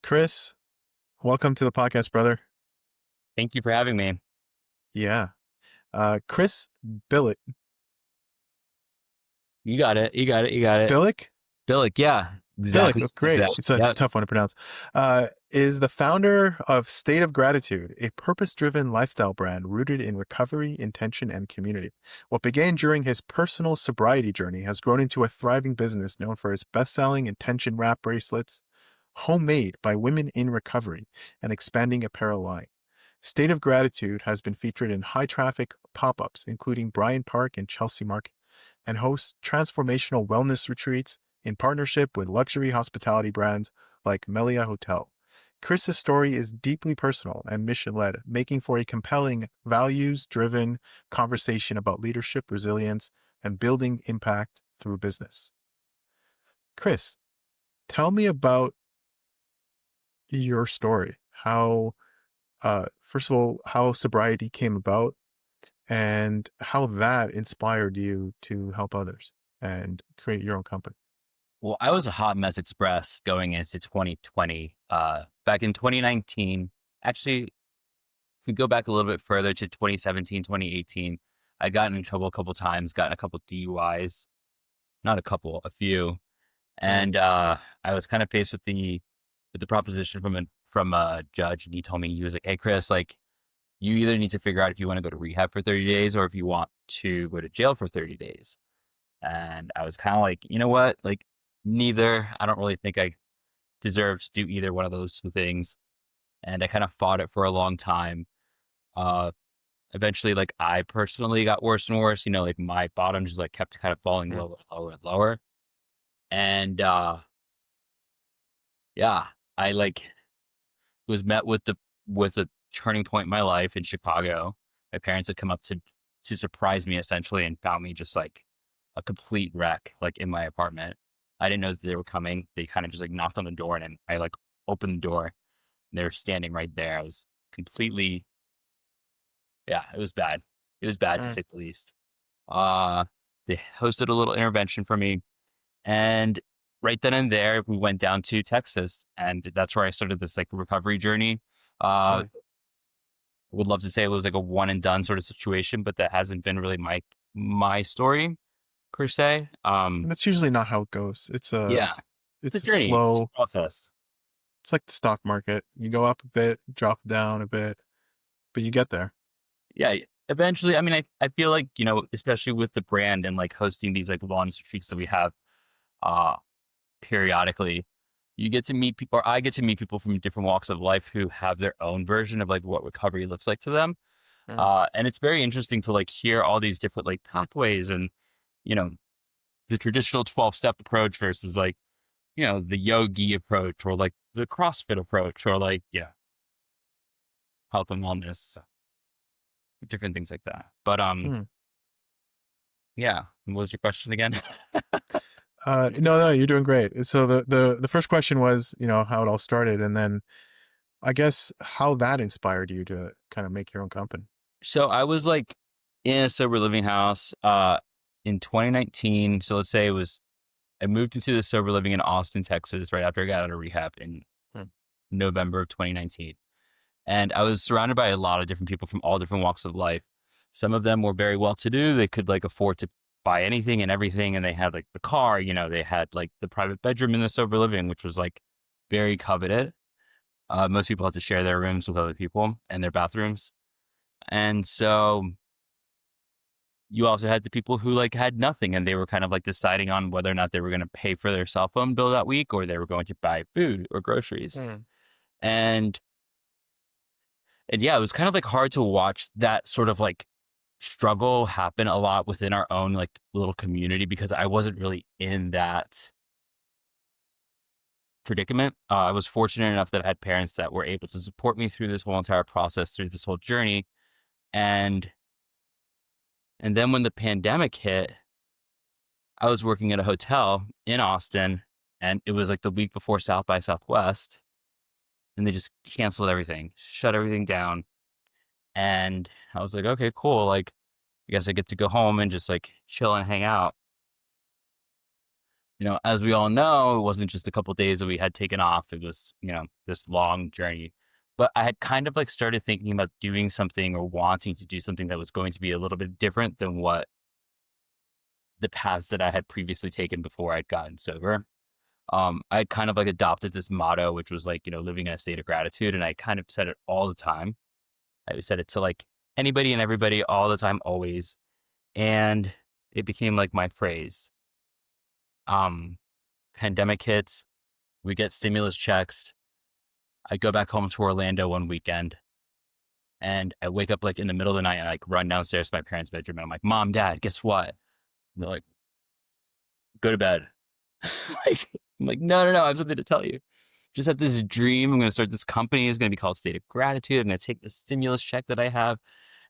Chris, welcome to the podcast, brother. Thank you for having me. Yeah. Chris Bilyk. You got it. You got it. You got it. Bilyk? Bilyk, yeah. Bilyk, Exactly. oh, Like great. that. It's a Yeah. tough one to pronounce. Is the founder of State of Gratitude, a purpose-driven lifestyle brand rooted in recovery, intention, and community. What began during his personal sobriety journey has grown into a thriving business known for its best-selling intention wrap bracelets, homemade by women in recovery, and expanding apparel line. State of Gratitude has been featured in high traffic pop ups, including Bryant Park and Chelsea Market, and hosts transformational wellness retreats in partnership with luxury hospitality brands like Melia Hotel. Chris's story is deeply personal and mission led, making for a compelling, values driven conversation about leadership, resilience, and building impact through business. Chris, tell me about your story. First of all, how sobriety came about and how that inspired you to help others and create your own company. Well, I was a hot mess express going into 2020. Back in 2019, actually, if we go back a little bit further to 2017, 2018, I'd gotten in trouble a couple times, gotten a couple DUIs, not a couple, a few. Mm, And I was kind of faced with the proposition from a judge, and he was like, "Hey, Chris, like you either need to figure out if you want to go to rehab for 30 days or if you want to go to jail for 30 days." And I was kind of like, you know what? Like, neither. I don't really think I deserve to do either one of those two things. And I kind of fought it for a long time. Uh, Eventually, like, I personally got worse and worse. Like my bottom just like kept kind of falling mm, lower and lower and lower. And yeah, I like was met with a turning point in my life in Chicago. My parents had come up to surprise me essentially and found me just like a complete wreck, like in my apartment. I didn't know that they were coming. They kind of just like knocked on the door and then I like opened the door and they were standing right there. I was completely, yeah, it was bad. It was bad to mm. say the least. Uh, they hosted a little intervention for me, and right then and there we went down to Texas, and that's where I started this like recovery journey. Uh, Nice. would love to say it was like a one and done sort of situation, but that hasn't been really my story per se. And that's usually not how it goes. Yeah, it's a It's a journey, it's a slow, process. it's like the stock market. You go up a bit, drop down a bit, but you get there. Yeah, eventually. I mean, I feel like, especially with the brand and like hosting these like launch retreats that we have uh periodically, you get to meet people, or I get to meet people from different walks of life who have their own version of like what recovery looks like to them. Mm, And it's very interesting to like hear all these different like pathways and, you know, the traditional 12-step approach versus like, the yogi approach or like the CrossFit approach or like, yeah, health and wellness, different things like that. But mm. yeah. What was your question again? No, you're doing great. So the first question was, how it all started, and then I guess how that inspired you to kind of make your own company. So I was like in a sober living house in 2019. So let's say I moved into the sober living in Austin, Texas, right after I got out of rehab in Mm, November of 2019. And I was surrounded by a lot of different people from all different walks of life. Some of them were very well to do. They could like afford to buy anything and everything. And they had like the car, they had like the private bedroom in the sober living, which was like very coveted. Most people had to share their rooms with other people and their bathrooms. And so you also had the people who like had nothing and they were kind of like deciding on whether or not they were going to pay for their cell phone bill that week or they were going to buy food or groceries. mm, And and yeah, it was kind of like hard to watch that sort of like struggle happen a lot within our own like little community because I wasn't really in that predicament. I was fortunate enough that I had parents that were able to support me through this whole entire process, through this whole journey. And and then when the pandemic hit, I was working at a hotel in Austin and it was like the week before South by Southwest and they just canceled everything, shut everything down. And I was like, okay, cool. Like, I guess I get to go home and just like chill and hang out. as we all know, it wasn't just a couple of days that we had taken off. It was, this long journey. But I had kind of like started thinking about doing something or wanting to do something that was going to be a little bit different than what the paths that I had previously taken before I'd gotten sober. I had kind of like adopted this motto, which was like, living in a state of gratitude. And I kind of said it all the time. I said it to like anybody and everybody all the time, always. And it became like my phrase. Um, Pandemic hits, we get stimulus checks. I go back home to Orlando one weekend and I wake up like in the middle of the night and I like run downstairs to my parents' bedroom and I'm like, Mom, Dad, guess what? And they're like, go to bed. like, I'm like, no, no, no, I have something to tell you. Just had this dream. I'm going to start this company. It's going to be called State of Gratitude. I'm going to take the stimulus check that I have.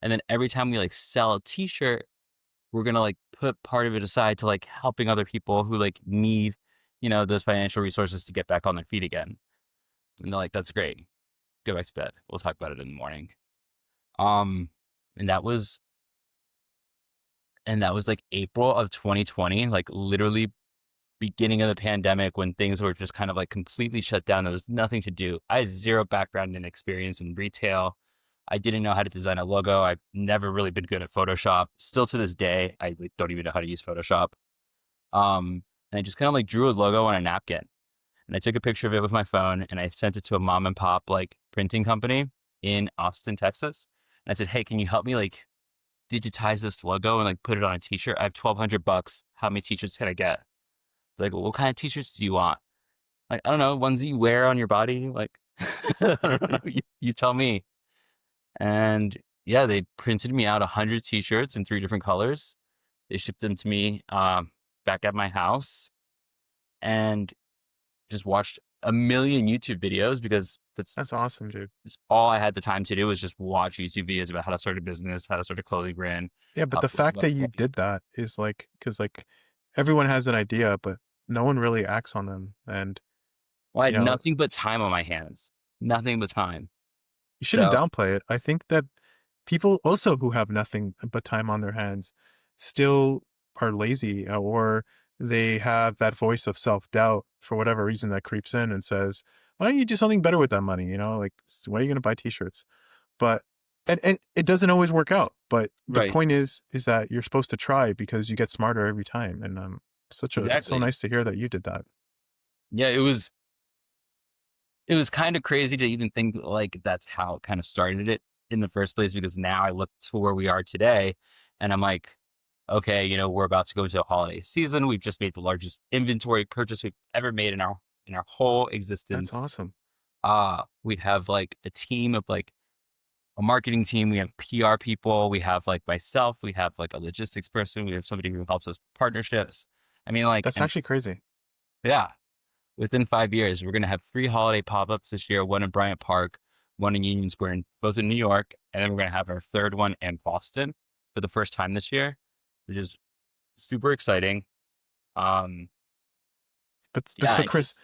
And then every time we like sell a t-shirt, we're going to like put part of it aside to like helping other people who like need, those financial resources to get back on their feet again. And they're like, that's great. Go back to bed. We'll talk about it in the morning. Um, and that was, like April of 2020, like literally beginning of the pandemic when things were just kind of like completely shut down. There was nothing to do. I had zero background and experience in retail. I didn't know how to design a logo. I've never really been good at Photoshop. Still to this day, I like, don't even know how to use Photoshop. And I just kind of like drew a logo on a napkin and I took a picture of it with my phone and I sent it to a mom and pop like printing company in Austin, Texas. And I said, hey, can you help me like digitize this logo and like put it on a t-shirt? I have $1,200. How many t-shirts can I get? They're like, well, what kind of t-shirts do you want? Like, I don't know, ones that you wear on your body. Like, I don't know. You tell me. And yeah, they printed me out 100 t-shirts in 3 different colors. They shipped them to me back at my house and just watched a million YouTube videos because That's awesome, dude. that's all I had the time to do was just watch YouTube videos about how to start a business, how to start a clothing brand, Yeah, but how the to build fact a that you website. did that is like, because like everyone has an idea, but no one really acts on them. And, Well, I you had know, nothing but time on my hands, nothing but time. you shouldn't So, downplay it. I think that people also who have nothing but time on their hands still are lazy, or they have that voice of self-doubt for whatever reason that creeps in and says, why don't you do something better with that money? Like, why are you going to buy t-shirts? But, and it doesn't always work out. But the right, point is that you're supposed to try because you get smarter every time. And it's so exactly. nice to hear that you did that. Yeah, it was kind of crazy to even think like that's how it kind of started it in the first place because now I look to where we are today and I'm like, okay, we're about to go into a holiday season. We've just made the largest inventory purchase we've ever made in our whole That's existence. awesome. We have like a team of like a marketing team, we have PR people, we have like myself, we have like a logistics person, we have somebody who helps us with partnerships. I mean, like, That's and actually crazy. yeah, within 5 years, we're going to have 3 holiday pop-ups this year, one in Bryant Park, one in Union Square, both in New York. And then we're going to have our third one in Boston for the first time this year, which is super exciting. Um, But yeah, so I Chris, just,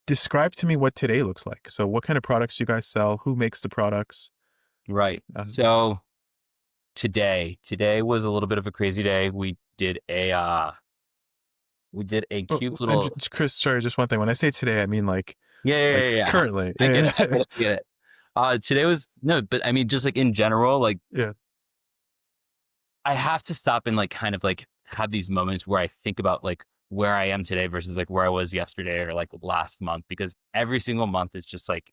describe to me what today looks like. So what kind of products you guys sell? Who makes the products? right. Um, So today was a little bit of a crazy day. We did a oh, cute and little, Chris, sorry, just one thing. When I say today, I mean yeah, yeah, like yeah, yeah. currently. I get Yeah. it. I get it. I get it. Today was, no, but I mean, just like in general, like, Yeah. I have to stop and like kind of like have these moments where I think about like where I am today versus like where I was yesterday or like last month because every single month is just like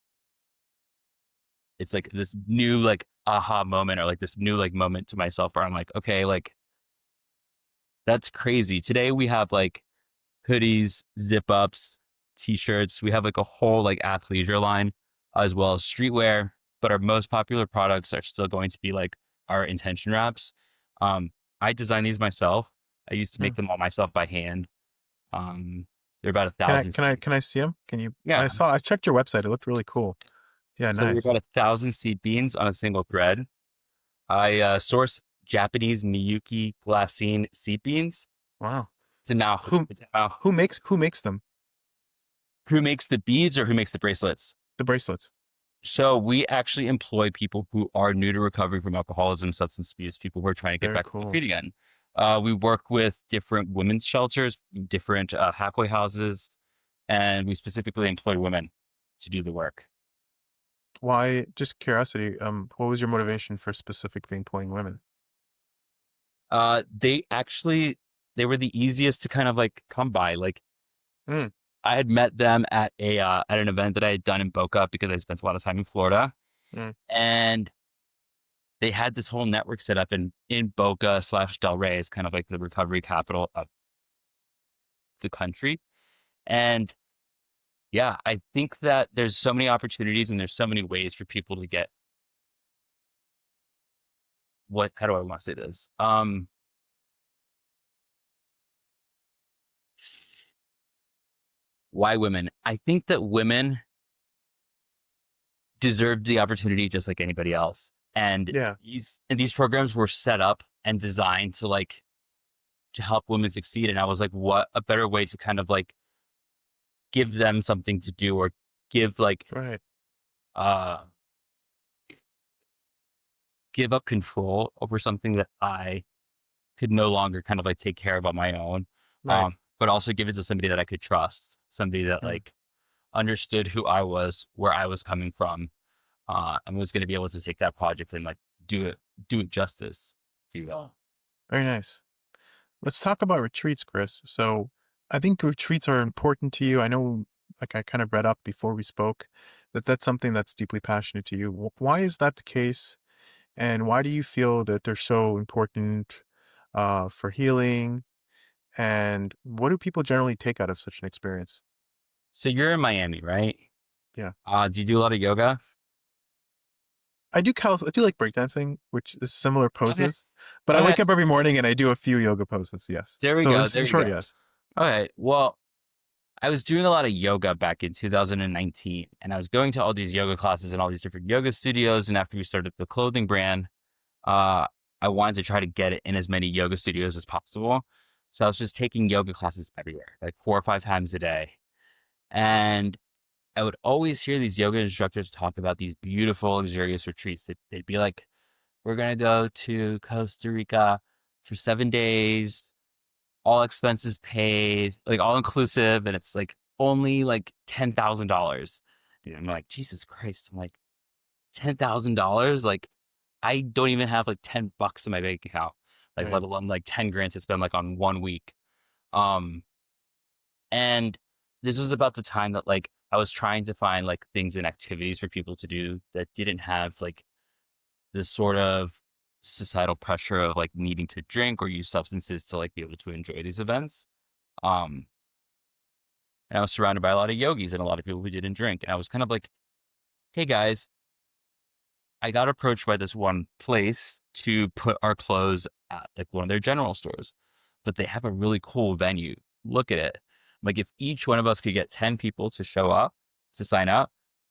it's like this new like aha moment or like this new like moment to myself where I'm like, okay, like that's crazy. Today we have like hoodies, zip ups, t-shirts. We have like a whole like athleisure line as well as streetwear, but our most popular products are still going to be like our intention wraps. Um, I designed these myself. I used to Hmm. make them all myself by hand. Um, they're about a Can I thousand. can I can I see them? Can you? Yeah. I checked your website. It looked really cool. Yeah, So they're nice. about 1,000 seed beans on a single thread. I source Japanese Miyuki glassine seed beans. Wow. It's a mouth. Who It's a mouth. who makes them? Who makes the beads or who makes the bracelets? The bracelets. So we actually employ people who are new to recovery from alcoholism, substance abuse, people who are trying to get Very back on their cool. feet again. We work with different women's shelters, different halfway houses, and we specifically employ women to do the work. Why? Just curiosity. What was your motivation for specifically employing women? They were the easiest to kind of like come by. Like Mm, I had met them at a at an event that I had done in Boca because I spent a lot of time in Florida, mm, and they had this whole network set up in Boca slash Del Rey is kind of like the recovery capital of the country. And yeah, I think that there's so many opportunities and there's so many ways for people to get what how do I want to say this? Why women? I think that women deserve the opportunity just like anybody else. And yeah. these programs were set up and designed to like to help women succeed. And I was like, what a better way to kind of like give them something to do or give like Right. uh give up control over something that I could no longer kind of like take care of on my own. Right. But also give it to somebody that I could trust, somebody that Mm, like understood who I was, where I was coming from, and was going to be able to take that project and like do it, do it justice, if you will. very nice. Let's talk about retreats, Chris. So, I think retreats are important to you. I know, like I kind of read up before we spoke, that that's something that's deeply passionate to you. Why is that the case? And why do you feel that they're so important for healing? And what do people generally take out of such an experience? So you're in Miami, right? Yeah. Do you do a lot of yoga? I do like breakdancing, which is similar Okay. poses, but I Okay. wake up every morning and I do a few yoga poses. Yes. There we So go. it's There in you short, go. yes. Okay. Well, I was doing a lot of yoga back in 2019, and I was going to all these yoga classes and all these different yoga studios. And after we started the clothing brand, uh, I wanted to try to get it in as many yoga studios as possible. So I was just taking yoga classes everywhere, like 4 or 5 times a day. And I would always hear these yoga instructors talk about these beautiful, luxurious retreats. They'd be like, we're going to go to Costa Rica for 7 days, all expenses paid, like all inclusive. And it's like only like $10,000. And I'm like, Jesus Christ. I'm like, $10,000? Like, I don't even have like $10 in my bank account, like Right. let alone like 10 grand to spend like on 1 week. Um, and this was about the time that like I was trying to find like things and activities for people to do that didn't have like this sort of societal pressure of like needing to drink or use substances to like be able to enjoy these events. Um, and I was surrounded by a lot of yogis and a lot of people who didn't drink. And I was kind of like, hey guys, I got approached by this one place to put our clothes at like one of their general stores, but they have a really cool venue. Look at it. Like if each one of us could get 10 people to show up to sign up,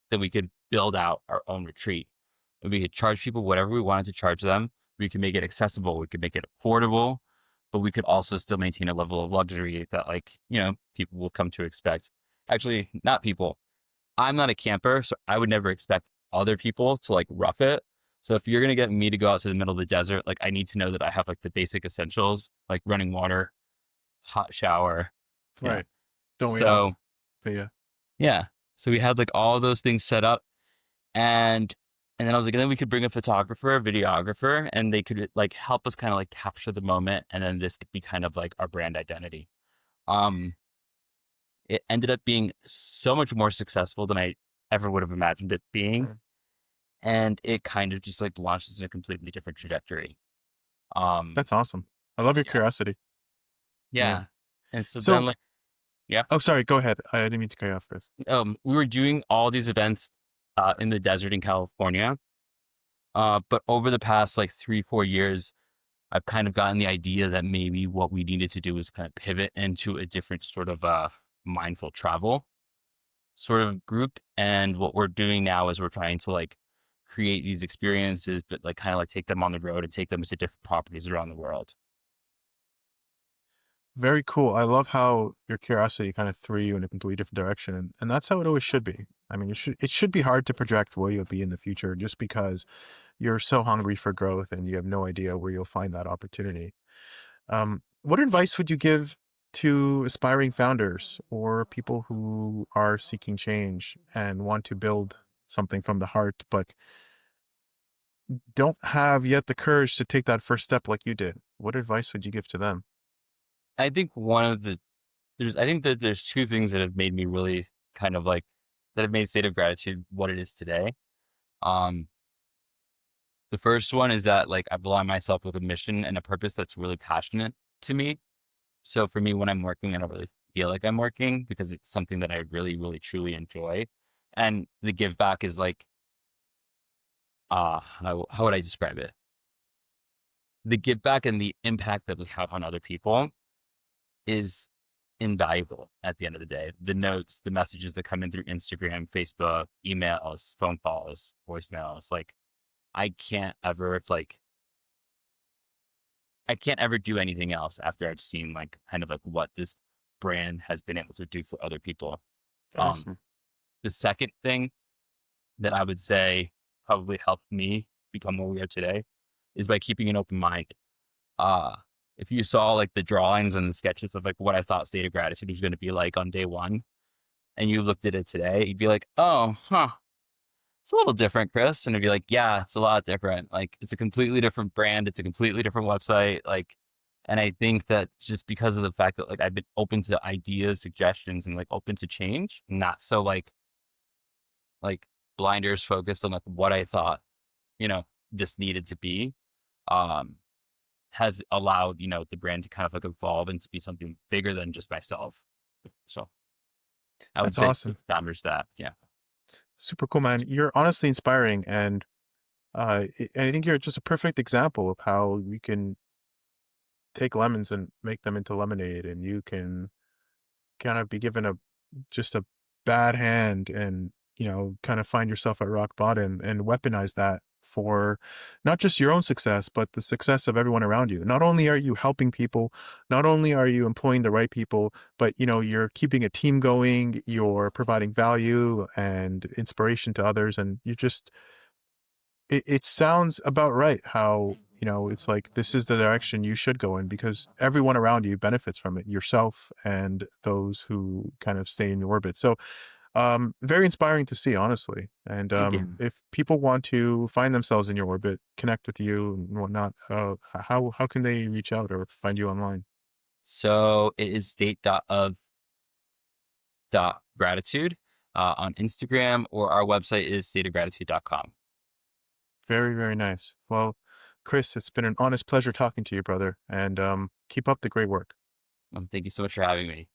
then we could build out our own retreat. And we could charge people whatever we wanted to charge them. We could make it accessible. We could make it affordable, but we could also still maintain a level of luxury that like, people will come to expect. Actually, not people. I'm not a camper, so I would never expect other people to like rough it. So if you're gonna get me to go out to the middle of the desert, like I need to know that I have like the basic essentials, like running water, hot shower, you know. Right. Don't we all? So But yeah. yeah. So we had like all those things set up and then I was like, and then we could bring a photographer, a videographer, and they could like help us kind of like capture the moment. And then this could be kind of like our brand identity. Um, it ended up being so much more successful than I ever would have imagined it being. Mm, And it kind of just like launches in a completely different trajectory. Um, that's awesome. I love your yeah, curiosity. Yeah. yeah. And so then, So, like, yeah, oh, sorry. Go ahead. I didn't mean to cut you off, Chris. we were doing all these events in the desert in California. But over the past like 3, 4 years, I've kind of gotten the idea that maybe what we needed to do is kind of pivot into a different sort of mindful travel sort of group. And what we're doing now is we're trying to like create these experiences, but like kind of like take them on the road and take them to different properties around the world. Very cool. I love how your curiosity kind of threw you in a completely different direction, and that's how it always should be. I mean, it should be hard to project where you'll be in the future, just because you're so hungry for growth and you have no idea where you'll find that opportunity. What advice would you give to aspiring founders or people who are seeking change and want to build something from the heart, but don't have yet the courage to take that first step like you did? What advice would you give to them? I think one of the I think that there's two things that have made me really kind of like that have made State of Gratitude what it is today. Um, the first one is that like I've aligned myself with a mission and a purpose that's really passionate to me. So for me, when I'm working, I don't really feel like I'm working because it's something that I really, really, truly enjoy. And the give back is like, how would I describe it? The give back and the impact that we have on other people is invaluable at the end of the day. The notes, the messages that come in through Instagram, Facebook, emails, phone calls, voicemails, like I can't ever like I can't ever do anything else after I've seen like kind of like what this brand has been able to do for other people. Um, Awesome. the second thing that I would say probably helped me become where we are today is by keeping an open mind. Uh, if you saw like the drawings and the sketches of like what I thought State of Gratitude was going to be like on day one, and you looked at it today, you'd be like, oh, huh, it's a little different, Chris. And it'd be like, yeah, it's a lot different. Like it's a completely different brand. It's a completely different website. Like, and I think that just because of the fact that like I've been open to ideas, suggestions, and like open to change, not so like blinders focused on like what I thought, you know, this needed to be, um, has allowed, the brand to kind of like evolve and to be something bigger than just myself. So I would That's say to awesome. founders that, yeah. Super cool, man. You're honestly inspiring. And I think you're just a perfect example of how you can take lemons and make them into lemonade, and you can kind of be given just a bad hand and, kind of find yourself at rock bottom and weaponize that for not just your own success, but the success of everyone around you. Not only are you helping people, not only are you employing the right people, but, you're keeping a team going, you're providing value and inspiration to others. And it sounds about right how, it's like this is the direction you should go in because everyone around you benefits from it, yourself and those who kind of stay in your orbit. So, very inspiring to see, honestly. And Thank you. if people want to find themselves in your orbit, connect with you and whatnot, how can they reach out or find you online? So it is state.of.gratitude on Instagram, or our website is stateofgratitude.com. Very, very nice. Well, Chris, it's been an honest pleasure talking to you, brother, and keep up the great work. Thank you so much for having me.